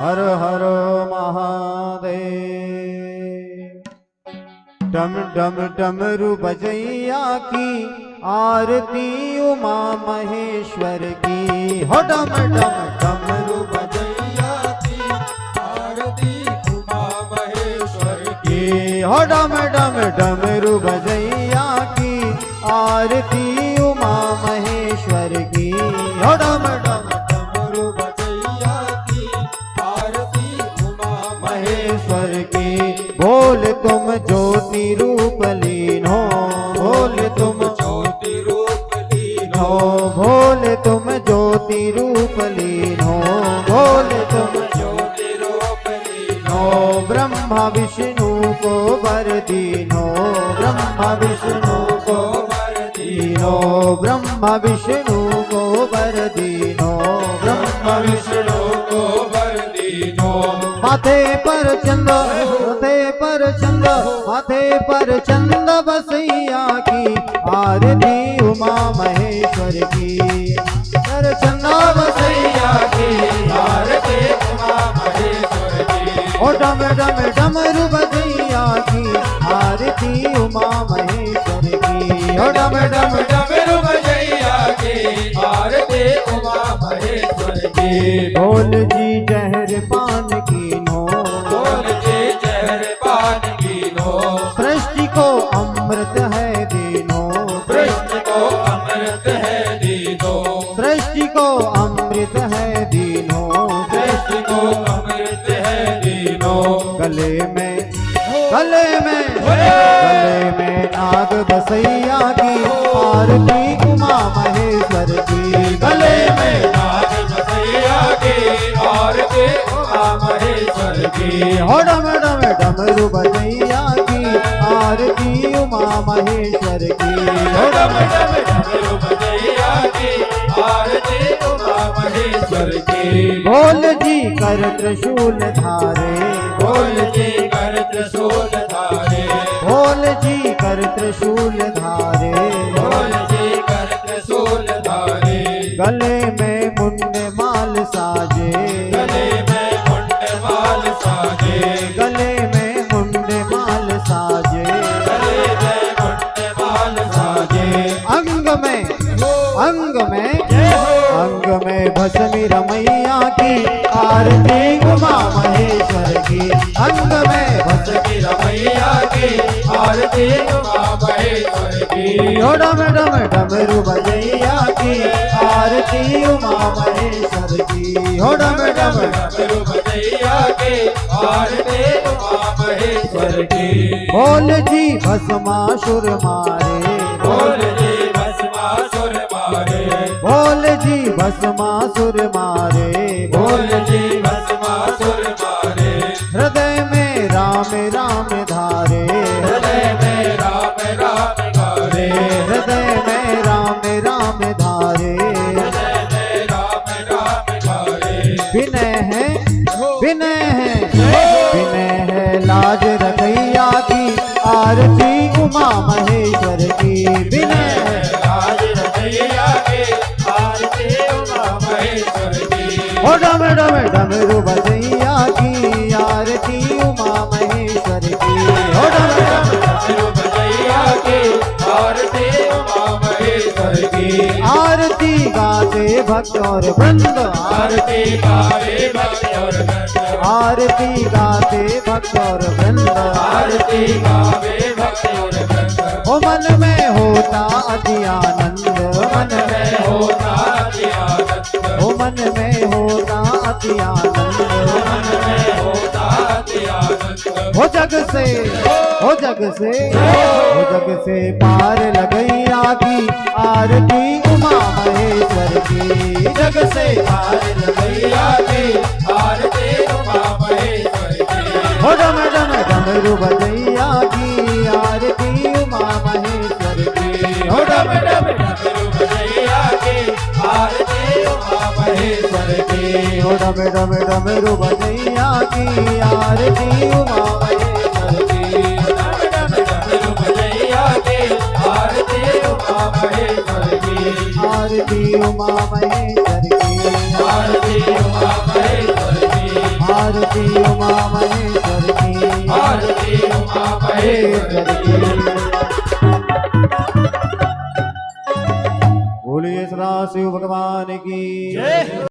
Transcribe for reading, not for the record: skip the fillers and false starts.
हर हर महादेव। डम डम डमरू बजैया की आरती उमा महेश्वर की। हो डम डम डमरू बजैया की आरती उमा महेश्वर की। हो डम डम डमरू बजैया की आरती उमा महेश्वर की। हो डम डम डमरू बजैया की आरती उमा महेश्वर की। बोल तुम ज्योति रूप लीन हो, बोल तुम ज्योति रूप लीन हो, बोल तुम ज्योति रूप लीन हो, बोल तुम ज्योति रूप लीन हो। ब्रह्मा विष्णु को वर दीनो, ब्रह्मा विष्णु को वर दीनो, ब्रह्मा विष्णु को वर दीनो, ब्रह्मा विष्णु को वर दीनो। माथे पर चंद, माथे पर चंद, माथे पर चंद बसैया की आरती उमा महेश्वर की। पर चंद बसैया की आरती उमा महेश्वर की। ओ डम डम डमरू बजैया की आरती उमा महेश्वर की। ओ डम डम डमरू बजैया की आरती उमा महेश्वर की। बोल जी जहर पान की नो, बोल जी जहर पान की नो। सृष्टि को अमृत है दीनो, सृष्टि को अमृत है दीनो, सृष्टि को अमृत है दीनो, सृष्टि को अमृत है दीनो। गले में, गले में, गले में नाग बसैया की आरती उमा महेश्वर की। गले में नाग बसैया की आरती उमा महेश्वर की। हो डम डम डमरू बजैया की आरती उमा महेश्वर की। हो डम डम डमरू बजैया की आरती उमा महेश्वर की। बोल जी कर त्रिशूल धारे, बोल जी कर त्रिशूल धारे, बोल जी कर त्रिशूल धारे, बोल जी कर त्रिशूल धारे। गले में मुंड माल साजे, गले में मुंड माल साजे, गले में मुंड माल साजे, गले में मुंड माल साजे। अंग में, अंग में, अंग में भस्मी रमैया की आरती उमा महेश्वर की। अंग में भस्मी रमैया की आरती उमा महेश्वर की। हो डम डम डमरू बजैया की आरती उमा महेश्वर की। हो डम डम डमरू बजैया की आरती उमा महेश्वर की। बोल जी भस्मासुर मारे, बोल जी भस्मासुर मारे, बोल जी भस्मासुर मारे, बोल जी भस्मासुर मारे। हृदय में राम राम धारे, हृदय में राम राम धारे, हृदय में राम राम धारे, हृदय में राम राम धारे। विनय है, विनय है, विनय है लाज रखैया की आरती उमा महेश्वर की। विनय है लाज रखैया की आरती उमा महेश्वर की। हो डम डम डमरू बजैया की आरती उमा महेश्वर की। हो डम डम डमरू बजैया की आरती उमा महेश्वर की। आरती गाते भक्त और वृंद, आरती गाते भक्त और वृंद, आरती गाते भक्त और वृंद, आरती गावे भक्त और वृंद। ओ मन में होता अति आनंद, मन में होता अति आनंद, ओ मन में होता अति आनंद, मन में होता अति आनंद। हो जग से, हो जग से, हो जग से पार लगैया की आरती उमा महेश्वर की। जग से पार लगैया की आरती उमा महेश्वर की। हो डम डम डमरू बजैया की आरती उमा महेश्वर की। हो डम डम डमरू बजैया की आरती उमा महेश्वर की। हो डम डम डमरू बजैया की आरती उमा महेश्वर की। डम डम डमरू बजैया की आरती उमा महेश्वर की। आरती उमा महेश्वर की, आरती उमा महेश्वर की। आरती उमा महेश्वर की, आरती उमा महेश्वर की। बोलिए सदा शिव भगवान की जय।